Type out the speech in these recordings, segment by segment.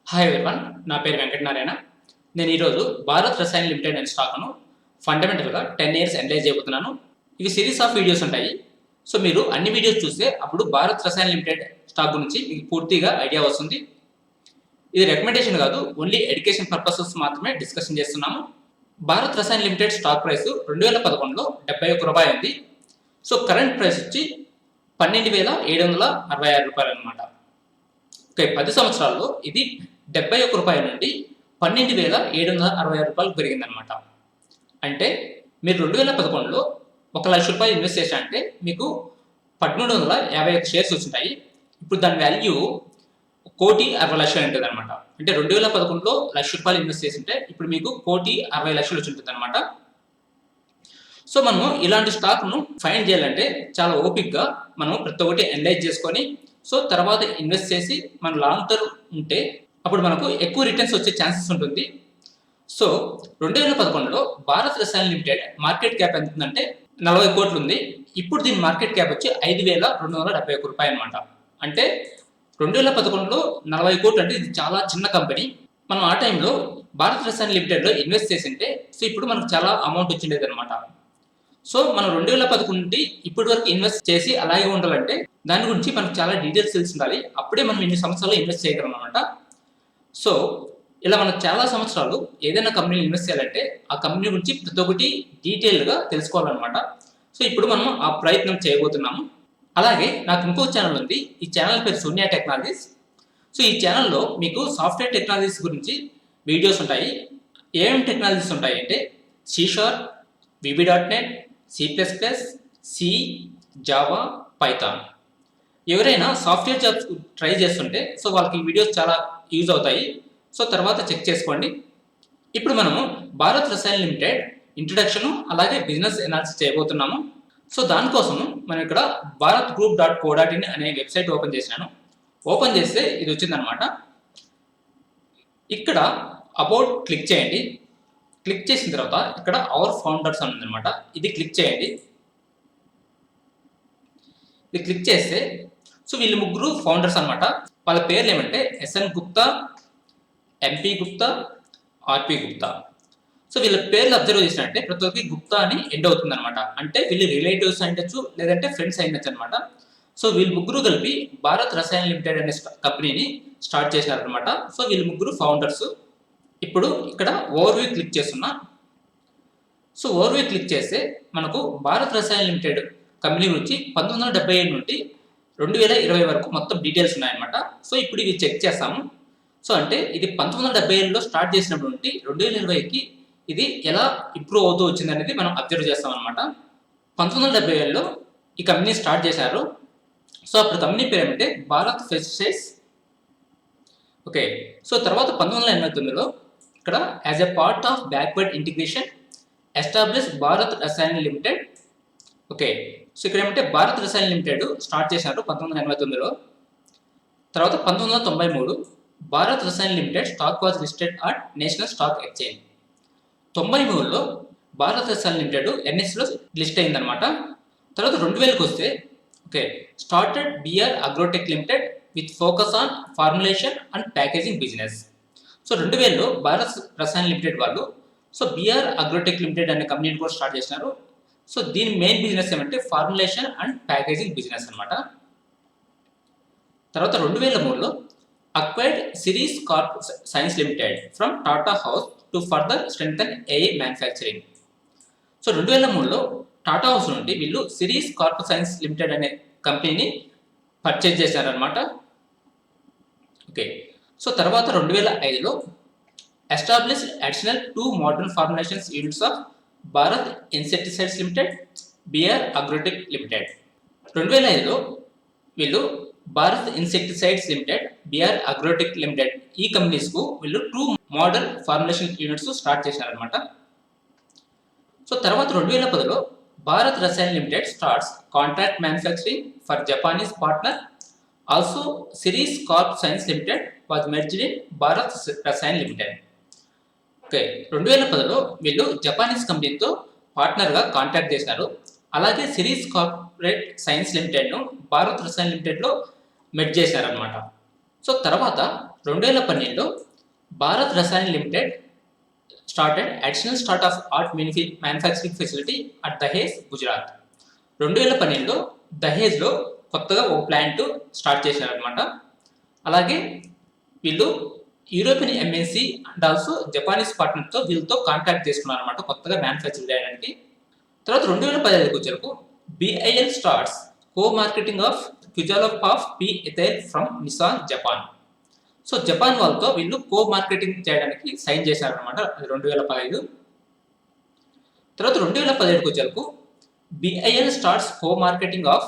Hi everyone, నా పేరు వెంకటనారాయణ. నేను ఈరోజు భారత్ రసాయన్ లిమిటెడ్ అనే స్టాక్ను ఫండమెంటల్గా 10 ఇయర్స్ అనలైజ్ చేయబోతున్నాను. ఇవి సిరీస్ ఆఫ్ వీడియోస్ ఉంటాయి. సో మీరు అన్ని వీడియోస్ చూస్తే అప్పుడు భారత్ రసాయన్ లిమిటెడ్ స్టాక్ గురించి మీకు పూర్తిగా ఐడియా వస్తుంది. ఇది రికమెండేషన్ కాదు, ఓన్లీ ఎడ్యుకేషన్ పర్పసెస్ మాత్రమే డిస్కషన్ చేస్తున్నాము. Bharat Rasayan limited stock price 2011లో 71 రూపాయలు ఉంది. సో కరెంట్ ప్రైస్ వచ్చి 12,766 రూపాయలు అనమాట. ఓకే, 10 సంవత్సరాల్లో ఇది 71 రూపాయల నుండి 12,766 రూపాయలకు పెరిగిందనమాట. అంటే మీరు 2011లో 1,00,000 రూపాయలు ఇన్వెస్ట్ చేశారంటే మీకు 1,351 షేర్స్ వచ్చినాయి. ఇప్పుడు దాని వాల్యూ 1,60,00,000 ఉంటుంది అనమాట. అంటే 2011లో 1,00,000 రూపాయలు ఇన్వెస్ట్ చేస్తుంటే ఇప్పుడు మీకు 1,60,00,000 వచ్చి ఉంటుంది అనమాట. సో మనము ఇలాంటి స్టాక్ను ఫైండ్ చేయాలంటే చాలా ఓపిక్గా మనం ప్రతి ఒక్కటి అనలైజ్ చేసుకొని సో తర్వాత ఇన్వెస్ట్ చేసి మన లాంగ్ టర్మ్ ఉంటే అప్పుడు మనకు ఎక్కువ రిటర్న్స్ వచ్చే ఛాన్సెస్ ఉంటుంది. సో 2011లో Bharat Rasayan limited market cap ఎంత ఉందంటే 40 కోట్లు ఉంది. ఇప్పుడు దీని మార్కెట్ క్యాప్ వచ్చి 5,271 రూపాయలు అనమాట. అంటే 2011లో 40 కోట్లు అంటే ఇది చాలా చిన్న కంపెనీ. మనం ఆ టైంలో భారత్ రసాయన్ లిమిటెడ్లో ఇన్వెస్ట్ చేసింటే సో ఇప్పుడు మనకు చాలా అమౌంట్ వచ్చిండేది అనమాట. సో మనం 2011 నుండి ఇప్పటి వరకు ఇన్వెస్ట్ చేసి అలాగే ఉండాలంటే దాని గురించి మనకు చాలా డీటెయిల్స్ తెలిసి ఉండాలి. అప్పుడే మనం ఇన్ని సంవత్సరాలు ఇన్వెస్ట్ చేయగలం అనమాట. సో ఇలా మనం చాలా సంవత్సరాలు ఏదైనా కంపెనీలో ఇన్వెస్ట్ చేయాలంటే ఆ కంపెనీ గురించి ప్రతి ఒక్కటి డీటెయిల్గా తెలుసుకోవాలన్నమాట. సో ఇప్పుడు మనం ఆ ప్రయత్నం చేయబోతున్నాము. అలాగే నాకు ఇంకో ఛానల్ ఉంది. ఈ ఛానల్ పేరు సోనియా టెక్నాలజీస్. సో ఈ ఛానల్లో మీకు సాఫ్ట్వేర్ టెక్నాలజీస్ గురించి వీడియోస్ ఉంటాయి. ఏమేమి టెక్నాలజీస్ ఉంటాయి అంటే C#, VB.NET, C++, C, Java, Python. ఎవరైనా సాఫ్ట్వేర్ జాబ్స్ ట్రై చేస్తుంటే సో వాళ్ళకి ఈ వీడియోస్ చాలా యూజ్ అవుతాయి. సో తర్వాత చెక్ చేసుకోండి. ఇప్పుడు మనము భారత్ రసాయన్ లిమిటెడ్ ఇంట్రడక్షన్ అలాగే బిజినెస్ అనాలిసిస్ చేయబోతున్నాము. సో దానికోసము మనం ఇక్కడ bharatgroup.co.in అనే వెబ్సైట్ ఓపెన్ చేసినాను. ఓపెన్ చేస్తే ఇది వచ్చిందనమాట. ఇక్కడ అబౌట్ క్లిక్ చేయండి. క్లిక్ చేసిన తర్వాత ఇక్కడ అవర్ ఫౌండర్స్ అని ఉందన్నమాట. ఇది క్లిక్ చేయండి. ఇది క్లిక్ చేస్తే సో వీళ్ళు ముగ్గురు ఫౌండర్స్ అనమాట. వాళ్ళ పేర్లు ఏమంటే SN Gupta, MP Gupta, RP Gupta. So వీళ్ళ పేర్లు అబ్జర్వ్ చేసినట్టే ప్రతి ఒక్కరికి గుప్తా అని ఎండ్ అవుతుంది అనమాట. అంటే వీళ్ళు రిలేటివ్స్ అయ్యొచ్చు లేదంటే ఫ్రెండ్స్ అయినచ్చు అనమాట. సో వీళ్ళు ముగ్గురు కలిపి భారత్ రసాయన్ లిమిటెడ్ అనే కంపెనీని స్టార్ట్ చేసినారనమాట. సో వీళ్ళు ముగ్గురు ఫౌండర్స్. ఇప్పుడు ఇక్కడ ఓవర్వ్యూ క్లిక్ చేస్తున్నా. సో ఓవర్వ్యూ క్లిక్ చేస్తే మనకు భారత్ రసాయన్ లిమిటెడ్ కంపెనీ గురించి 1977 నుండి 2020 వరకు మొత్తం డీటెయిల్స్ ఉన్నాయన్నమాట. సో ఇప్పుడు ఇవి చెక్ చేస్తాము. సో అంటే ఇది 1977లో స్టార్ట్ చేసినప్పుడు నుండి 2020కి ఇది ఎలా ఇంప్రూవ్ అవుతూ వచ్చింది అనేది మనం అబ్జర్వ్ చేస్తాం అనమాట. 1977లో ఈ కంపెనీ స్టార్ట్ చేశారు. సో అప్పుడు కంపెనీ పేరు ఏమంటే భారత్ పెస్టిసైడ్స్. ఓకే, సో తర్వాత 1989లో ఇక్కడ as a part of backward integration establish Bharat Rasayan limited. Okay, so ఇక్కడ ఏమంటే భారత్ రసాయన్ లిమిటెడ్ స్టార్ట్ చేశారు 1989లో. తర్వాత 1993 Bharat Rasayan limited stock was listed at national stock exchange. 93లో భారత్ రసాయన్ లిమిటెడ్ NSEలో లిస్ట్ అయిందనమాట. తర్వాత 2000కి వస్తే okay started BR agrotech limited with focus on formulation and packaging business. So 2000లో భారత్ రసాయన్ లిమిటెడ్ వాళ్ళు సో BR అగ్రోటెక్ లిమిటెడ్ అనే కంపెనీని కూడా స్టార్ట్ చేసినారు. సో దీని మెయిన్ బిజినెస్ ఏమంటే ఫార్ములేషన్ అండ్ ప్యాకేజింగ్ బిజినెస్ అనమాట. తర్వాత 2003లో acquired series corp science limited from Tata house to further strengthen AI manufacturing. So 2003లో టాటా హౌస్ నుండి వీళ్ళు సిరీస్ కార్ప్ సైన్స్ లిమిటెడ్ అనే కంపెనీని పర్చేజ్ చేశారనమాట. ఓకే, సో తర్వాత 2005లో establish additional 2 modern formulations units of Bharat insecticides limited, BR agrotech limited. 2005లో వీళ్ళు Bharat insecticides limited, BR agrotech limited ఈ కంపెనీస్కు వీళ్ళు 2 మోడర్న్ ఫార్ములేషన్ యూనిట్స్ స్టార్ట్ చేశారనమాట. సో తర్వాత 2010లో Bharat Rasayan limited starts contract manufacturing for Japanese partner. Also series corp science limited was merged in Bharat Rasayan limited. Okay, 2010లో వీళ్ళు జపానీస్ కంపెనీతో పార్ట్నర్గా కాంట్రాక్ట్ చేశారు. అలాగే series corporate science లిమిటెడ్ను Bharat Rasayan లిమిటెడ్లో మెర్జ్ చేశారనమాట. సో తర్వాత 2012లో Bharat Rasayan limited started additional start of art manufacturing facility at Dahej, Gujarat. 2012లో దహేజ్లో కొత్తగా ఒక ప్లాంట్ స్టార్ట్ చేశారనమాట. అలాగే వీళ్ళు European MNC and also Japanese పార్ట్నర్తో వీళ్ళతో కాంటాక్ట్ చేసుకున్నారు అనమాట కొత్తగా మ్యానుఫ్యాక్చర్ చేయడానికి. తర్వాత 2015 వచ్చరకు BIL starts co marketing of quizalofop of P ethyl from Nissan, Japan. So Japan వాళ్ళతో వీళ్ళు కో మార్కెటింగ్ చేయడానికి సైన్ చేశారనమాట. అది 2015. తర్వాత 2017 వచ్చరకు BIL starts co marketing of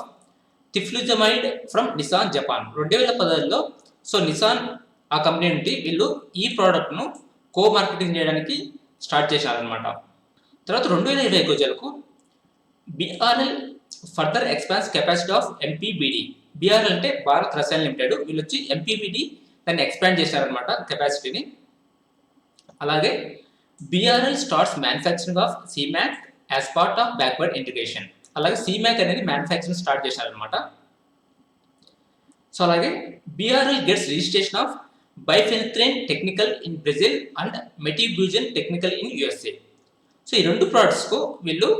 thifluzamide from Nissan, Japan. 2016లో సో నిసాన్ ఆ కంపెనీ నుండి వీళ్ళు ఈ ప్రోడక్ట్ను కో మార్కెటింగ్ చేయడానికి స్టార్ట్ చేశారనమాట. తర్వాత 2020 వచ్చరకు BRL further expands capacity of MPBD. BRL అంటే భారత్ రసాయన్ లిమిటెడ్, వీళ్ళు వచ్చి ఎంపీబీడీ దాన్ని ఎక్స్పాండ్ చేశారనమాట కెపాసిటీని. అలాగే BRL starts manufacturing of Simac as part of backward integration. అలాగే సిమాక్ అనేది మ్యానుఫ్యాక్చరింగ్ స్టార్ట్ చేశారనమాట. సో అలాగే BRL gets registration of bifenthrin technical in Brazil and metribuzin technical in USA. So ఈ రెండు ప్రోడక్ట్స్కు వీళ్ళు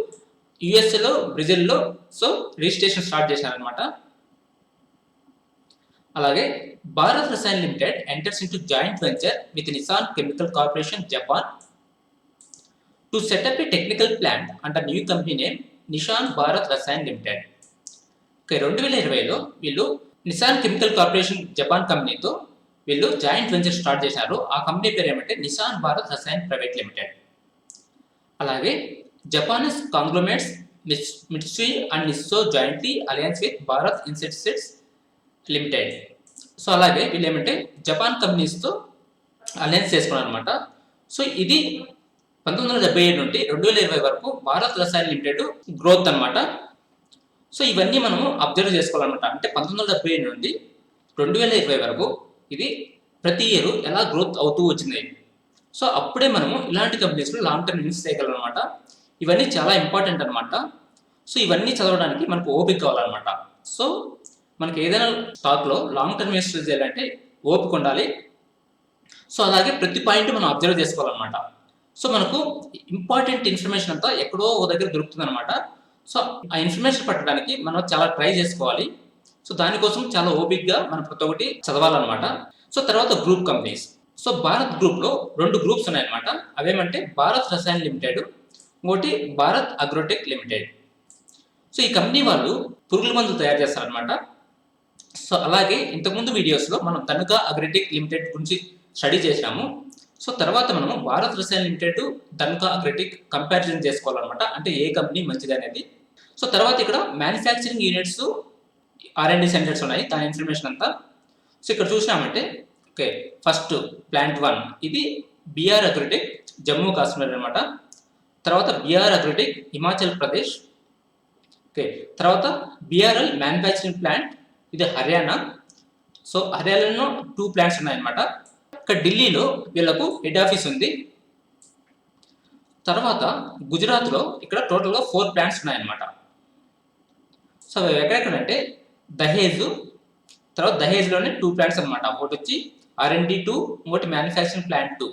యుఎస్ఏలో, బ్రెజిల్లో సో రిజిస్ట్రేషన్ స్టార్ట్ చేశారనమాట. అలాగే Bharat Rasayan limited enters into joint venture with Nissan chemical corporation, Japan to set up a technical plant under new company name Nissan Bharat Rasayan limited. 2020లో వీళ్ళు Nissan chemical corporation Japan కంపెనీతో వీళ్ళు జాయింట్ వెంచర్ స్టార్ట్ చేశారు. ఆ company పేరు ఏమంటే Nissan Bharat Rasayan private limited. అలాగే Japanese conglomerates Mitsui and Nisso jointly alliance with Bharat insecticides limited. So అలాగే వీళ్ళు ఏమంటే జపాన్ కంపెనీస్తో అలయన్స్ చేసుకున్నారు అనమాట. సో ఇది 1977 నుండి 2020 వరకు భారత్ రసాయన్ లిమిటెడ్ గ్రోత్ అనమాట. సో ఇవన్నీ మనము అబ్జర్వ్ చేసుకోవాలన్నమాట. అంటే 1977 నుండి 2020 వరకు ఇది ప్రతి ఇయర్ ఎలా గ్రోత్ అవుతూ వచ్చింది. సో అప్పుడే మనము ఇలాంటి కంపెనీస్లో లాంగ్ టర్మ్ ఇన్వెస్ట్ చేయగలం అనమాట. ఇవన్నీ చాలా ఇంపార్టెంట్ అనమాట. సో ఇవన్నీ చదవడానికి మనకు ఓపిక కావాలన్నమాట. సో మనకి ఏదైనా స్టాక్లో లాంగ్ టర్మ్ ఇన్వెస్ట్ చేయాలంటే ఓపిక ఉండాలి. సో అలాగే ప్రతి పాయింట్ మనం అబ్జర్వ్ చేసుకోవాలన్నమాట. సో మనకు ఇంపార్టెంట్ ఇన్ఫర్మేషన్ అంతా ఎక్కడో ఒక దగ్గర దొరుకుతుంది అనమాట. సో ఆ ఇన్ఫర్మేషన్ పట్టడానికి మనం చాలా ట్రై చేసుకోవాలి. సో దానికోసం చాలా ఓపిక్గా మనం ప్రతి ఒక్కటి చదవాలన్నమాట. సో తర్వాత గ్రూప్ కంపెనీస్. సో భారత్ గ్రూప్లో 2 గ్రూప్స్ ఉన్నాయన్నమాట. అవేమంటే భారత్ రసాయన్ లిమిటెడ్, ఇంకోటి భారత్ అగ్రోటెక్ లిమిటెడ్. సో ఈ కంపెనీ వాళ్ళు పురుగుల మందులు తయారు చేస్తారనమాట. సో అలాగే ఇంతకుముందు వీడియోస్లో మనం ధనుక అగ్రోటెక్ లిమిటెడ్ గురించి స్టడీ చేసినాము. సో తర్వాత మనము Bharat Rasayan limited, Dhanuka Agrotech comparison చేసుకోవాలన్నమాట. అంటే ఏ కంపెనీ మంచిది అనేది. సో తర్వాత ఇక్కడ మ్యానుఫ్యాక్చరింగ్ యూనిట్స్, R&D సెంటర్స్ ఉన్నాయి, దాని ఇన్ఫర్మేషన్ అంతా. సో ఇక్కడ చూసినామంటే ఓకే, ఫస్ట్ ప్లాంట్ 1 ఇది బిఆర్ అగ్రోటెక్ జమ్మూ కాశ్మీర్ అనమాట. తర్వాత BR Agrotech Himachal Pradesh. Okay, తర్వాత బిఆర్ఎల్ మ్యానుఫ్యాక్చరింగ్ ప్లాంట్ ఇది హర్యానా. సో హర్యానాలో 2 ప్లాంట్స్ ఉన్నాయన్నమాట. ఇక్కడ ఢిల్లీలో వీళ్ళకు హెడ్ ఆఫీస్ ఉంది. తర్వాత గుజరాత్లో ఇక్కడ టోటల్గా 4 ప్లాంట్స్ ఉన్నాయన్నమాట. సో ఎక్కడెక్కడంటే దహేజ్, తర్వాత దహేజ్లోనే 2 ప్లాంట్స్ అనమాట. ఒకటి వచ్చి R&D 2, ఇంకోటి మ్యానుఫ్యాక్చరింగ్ ప్లాంట్ 2.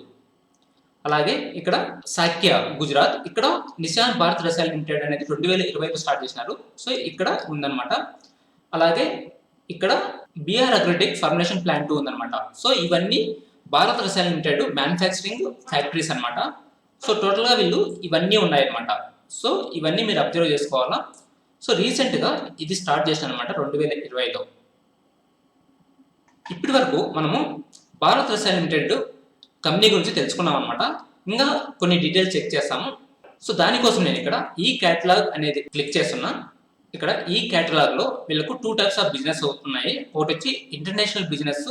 అలాగే ఇక్కడ సాక్య గుజరాత్, ఇక్కడ నిసాన్ భారత్ రసాయన్ లిమిటెడ్ అనేది 2020లో స్టార్ట్ చేసినారు. సో ఇక్కడ ఉందన్నమాట. అలాగే ఇక్కడ బిఆర్ అగ్రోటెక్ ఫార్ములేషన్ ప్లాంట్ 2 ఉందన్నమాట. సో ఇవన్నీ Bharat Rasayan limited manufacturing factories అనమాట. సో టోటల్గా వీళ్ళు ఇవన్నీ ఉన్నాయన్నమాట. సో ఇవన్నీ మీరు అబ్జర్వ్ చేసుకోవాలా. సో రీసెంట్గా ఇది స్టార్ట్ చేశాను అనమాట 2020లో. ఇప్పటి వరకు మనము భారత్ రసాయన్ లిమిటెడ్ కంపెనీ గురించి తెలుసుకున్నాం అనమాట. ఇంకా కొన్ని డీటెయిల్స్ చెక్ చేస్తాము. సో దానికోసం నేను ఇక్కడ ఈ క్యాటలాగ్ అనేది క్లిక్ చేస్తున్నా. ఇక్కడ ఈ క్యాటలాగ్లో వీళ్ళకు 2 టైప్స్ ఆఫ్ బిజినెస్ అవుతున్నాయి. ఒకటి వచ్చి ఇంటర్నేషనల్ బిజినెస్,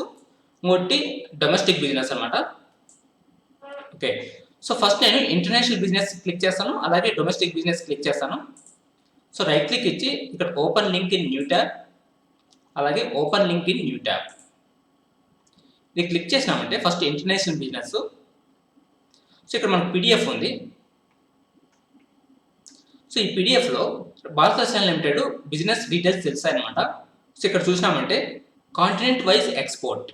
ఇంకోటి డొమెస్టిక్ బిజినెస్ అనమాట. ఓకే, సో ఫస్ట్ నేను ఇంటర్నేషనల్ బిజినెస్ క్లిక్ చేస్తాను, అలాగే డొమెస్టిక్ బిజినెస్ క్లిక్ చేస్తాను. సో రైట్ క్లిక్ ఇచ్చి ఇక్కడ open link in new tab, అలాగే open link in new tab ఇది క్లిక్ చేసినామంటే ఫస్ట్ ఇంటర్నేషనల్ బిజినెస్. సో ఇక్కడ మనకు పీడిఎఫ్ ఉంది. సో ఈ పీడిఎఫ్లో Bharat Rasayan limited business details తెలుస్తాయి అనమాట. సో ఇక్కడ చూసినామంటే కాంటినెంట్ వైజ్ ఎక్స్పోర్ట్.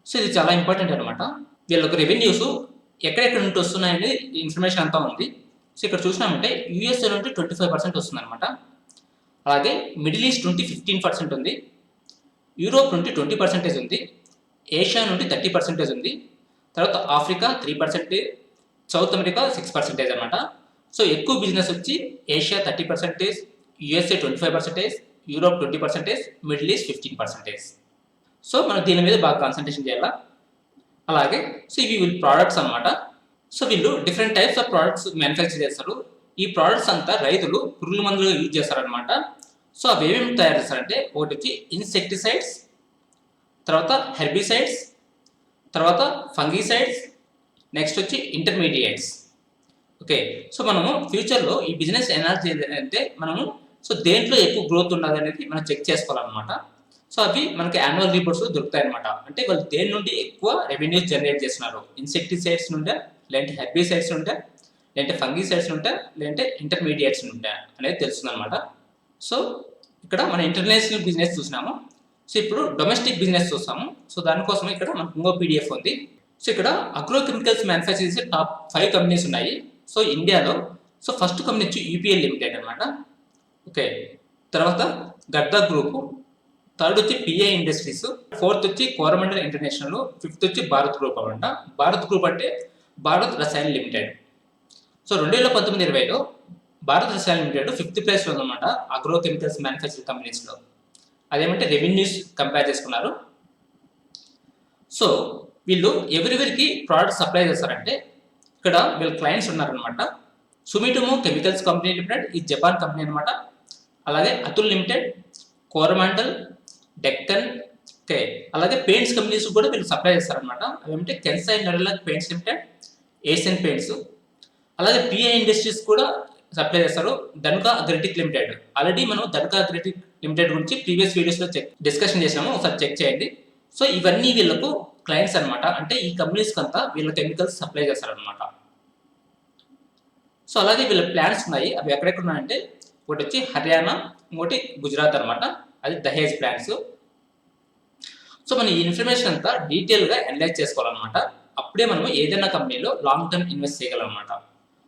సో ఇది చాలా ఇంపార్టెంట్ అనమాట. వీళ్ళకి రెవెన్యూస్ ఎక్కడెక్కడ నుండి వస్తున్నాయని ఇన్ఫర్మేషన్ అంతా ఉంది. సో ఇక్కడ చూసినామంటే యూఎస్ఏ నుండి 25% వస్తుంది అనమాట. అలాగే మిడిల్ ఈస్ట్ నుండి 15% ఉంది, యూరోప్ నుండి 20% ఉంది, ఏషియా నుండి 30% ఉంది, తర్వాత ఆఫ్రికా 3%, సౌత్ అమెరికా 6% అనమాట. సో ఎక్కువ బిజినెస్ వచ్చి Asia 30%, USA 25%, Europe 20%, middle east 15%. So మనం దీని మీద బాగా కాన్సన్ట్రేషన్ చేయాలా. అలాగే సో ఇవి వీళ్ళు ప్రోడక్ట్స్ అనమాట. సో వీళ్ళు different types of products manufacture చేస్తారు. ఈ ప్రోడక్ట్స్ అంతా రైతులు పురుగుల మందులుగా యూజ్ చేస్తారనమాట. సో అవి ఏమేమి తయారు చేస్తారంటే ఒకటి వచ్చి ఇన్సెక్టిసైడ్స్, తర్వాత హెర్బిసైడ్స్, తర్వాత ఫంగిసైడ్స్, నెక్స్ట్ వచ్చి ఇంటర్మీడియట్స్. ఓకే, సో మనము ఫ్యూచర్లో ఈ బిజినెస్ ఎనర్జీ అంటే మనము సో దేంట్లో ఎక్కువ గ్రోత్ ఉన్నది అనేది మనం చెక్ చేసుకోవాలన్నమాట. సో అవి మనకి యాన్యువల్ రిపోర్ట్స్లో దొరుకుతాయి అనమాట. అంటే వాళ్ళు దేని నుండి ఎక్కువ రెవెన్యూస్ జనరేట్ చేస్తున్నారు, ఇన్సెక్టిసైడ్స్ నుండే, లేదంటే హెర్బిసైడ్స్ నుండే, లేదంటే ఫంగిసైడ్స్ నుండే, లేదంటే ఇంటర్మీడియట్స్ నుండే అనేది తెలుస్తుంది అనమాట. సో ఇక్కడ మన ఇంటర్నేషనల్ బిజినెస్ చూసినాము. సో ఇప్పుడు డొమెస్టిక్ బిజినెస్ చూస్తాము. సో దానికోసం ఇక్కడ మనకు ఇంకో పీడిఎఫ్ ఉంది. సో ఇక్కడ అగ్రో కెమికల్స్ మ్యానుఫ్యాక్చర్ చేసే టాప్ 5 కంపెనీస్ ఉన్నాయి. సో ఇండియాలో సో ఫస్ట్ కంపెనీ వచ్చి యూపీఎల్ లిమిటెడ్ అనమాట. ఓకే, తర్వాత గద్దా గ్రూప్, థర్డ్ వచ్చి పిఐ ఇండస్ట్రీస్, ఫోర్త్ వచ్చి కోరమండల్ ఇంటర్నేషనల్, ఫిఫ్త్ వచ్చి భారత్ గ్రూప్ అనమాట. భారత్ గ్రూప్ అంటే భారత్ రసాయన్ లిమిటెడ్. సో 2019-20లో భారత్ రసాయన్ లిమిటెడ్ 5th ప్లేస్లో ఉందన్నమాట అగ్రో కెమికల్స్ మ్యానుఫ్యాక్చరింగ్ కంపెనీస్లో. అదేమంటే రెవెన్యూస్ కంపేర్ చేసుకున్నారు. సో వీళ్ళు ఎవరెవరికి ప్రోడక్ట్ సప్లై చేస్తారంటే ఇక్కడ వీళ్ళ క్లయింట్స్ ఉన్నారనమాట. సుమిటోమో కెమికల్స్ కంపెనీ లిమిటెడ్, ఈ జపాన్ కంపెనీ అనమాట. అలాగే అతుల్ లిమిటెడ్, కోరమాండల్, డెక్కన్. ఓకే, అలాగే పెయింట్స్ కంపెనీస్ కూడా వీళ్ళు సప్లై చేస్తారనమాట. అవేంటే కెన్సై Nerolac paints limited, Asian paints. అలాగే పిఐ ఇండస్ట్రీస్ కూడా సప్లై చేస్తారు, ధనుకా అగ్రిటిక్ లిమిటెడ్. ఆల్రెడీ మనం ధనుకా అగ్రిటిక్ లిమిటెడ్ గురించి ప్రీవియస్ వీడియోస్లో డిస్కషన్ చేసినాము, ఒకసారి చెక్ చేయండి. సో ఇవన్నీ వీళ్ళకు క్లయింట్స్ అనమాట. అంటే ఈ కంపెనీస్కి అంతా వీళ్ళ కెమికల్స్ సప్లై చేస్తారనమాట. సో అలాగే వీళ్ళ ప్లాంట్స్ ఉన్నాయి. అవి ఎక్కడెక్కడ ఉన్నాయంటే ఒకటి వచ్చి హర్యానా, ఇంకోటి గుజరాత్ అనమాట. అది దహేజ్ ప్లాంట్స్. సో మనం ఈ ఇన్ఫర్మేషన్ అంతా డీటెయిల్గా అనలైజ్ చేసుకోవాలన్నమాట. అప్పుడే మనం ఏదైనా కంపెనీలో లాంగ్ టర్మ్ ఇన్వెస్ట్ చేయగలమన్నమాట.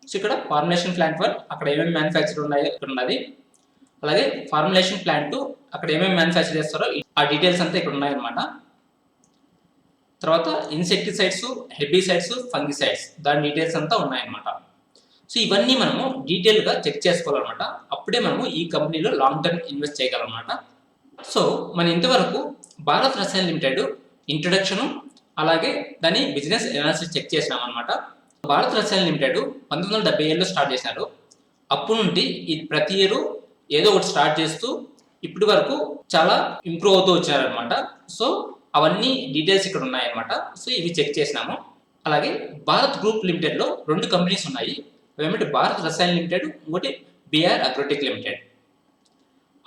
సో ఇక్కడ ఫార్ములేషన్ ప్లాంట్ 1 అక్కడ ఏమేమి మ్యానుఫ్యాక్చర్ ఉన్నాయో ఇక్కడ ఉన్నది. అలాగే ఫార్ములేషన్ ప్లాంట్ 2 అక్కడ ఏమేమి మ్యానుఫ్యాక్చర్ చేస్తారో ఆ డీటెయిల్స్ అంతా ఇక్కడ ఉన్నాయన్నమాట. తర్వాత ఇన్సెక్టిసైడ్స్, హెర్బిసైడ్స్, ఫంగిసైడ్స్ దాని డీటెయిల్స్ అంతా ఉన్నాయన్నమాట. సో ఇవన్నీ మనము డీటెయిల్గా చెక్ చేసుకోవాలన్నమాట. అప్పుడే మనము ఈ కంపెనీలో లాంగ్ టర్మ్ ఇన్వెస్ట్ చేయగలమన్నమాట. సో మనం ఇంతవరకు భారత్ రసాయన్ లిమిటెడ్ ఇంట్రొడక్షను అలాగే దాని బిజినెస్ అనాలిసిస్ చెక్ చేసినాం అనమాట. భారత్ రసాయన్ లిమిటెడ్ 1977లో స్టార్ట్ చేసినారు. అప్పటి నుండి ఇది ప్రతి ఇయర్ ఏదో ఒకటి స్టార్ట్ చేస్తూ ఇప్పటి వరకు చాలా ఇంప్రూవ్ అవుతూ వచ్చారనమాట. సో అవన్నీ డీటెయిల్స్ ఇక్కడ ఉన్నాయన్నమాట. సో ఇవి చెక్ చేసినాము. అలాగే భారత్ గ్రూప్ లిమిటెడ్లో 2 కంపెనీస్ ఉన్నాయి. అవేమిటి భారత్ రసాయన్ లిమిటెడ్, ఇంకోటి బిఆర్ అగ్రోటెక్ లిమిటెడ్.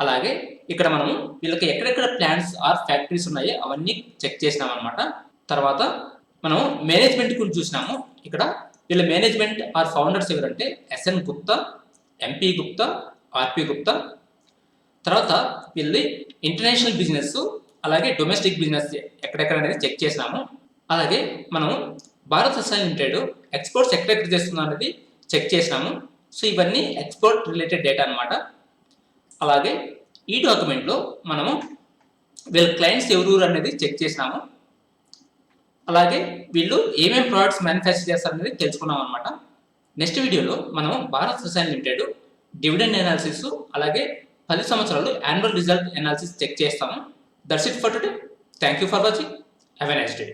అలాగే ఇక్కడ మనము వీళ్ళకి ఎక్కడెక్కడ ప్లాంట్స్ ఆర్ ఫ్యాక్టరీస్ ఉన్నాయో అవన్నీ చెక్ చేసినాం అనమాట. తర్వాత మనం మేనేజ్మెంట్ గురించి చూసినాము. ఇక్కడ వీళ్ళ మేనేజ్మెంట్ ఆర్ ఫౌండర్స్ ఎవరంటే ఎస్ఎన్ గుప్తా, ఎంపీ గుప్తా, ఆర్పి గుప్తా. తర్వాత వీళ్ళది ఇంటర్నేషనల్ బిజినెస్ అలాగే డొమెస్టిక్ బిజినెస్ ఎక్కడెక్కడ అనేది చెక్ చేసినాము. అలాగే మనం భారత్ రసాయన్ లిమిటెడ్ ఎక్స్పోర్ట్స్ ఎక్కడెక్కడ చేస్తుందో అనేది చెక్ చేసినాము. సో ఇవన్నీ ఎక్స్పోర్ట్ రిలేటెడ్ డేటా అనమాట. అలాగే ఈ డాక్యుమెంట్లో మనము వీళ్ళ క్లయింట్స్ ఎవరు అనేది చెక్ చేసినాము. అలాగే వీళ్ళు ఏమేమి ప్రోడక్ట్స్ మ్యానుఫ్యాక్చర్ చేస్తారనేది తెలుసుకున్నాం అనమాట. నెక్స్ట్ వీడియోలో మనం Bharat Rasayan limited dividend analysis అలాగే 10 సంవత్సరాలు యాన్యువల్ రిజల్ట్ అనాలిసిస్ చెక్ చేస్తాము. That's it for today. Thank you for watching. Have a nice day.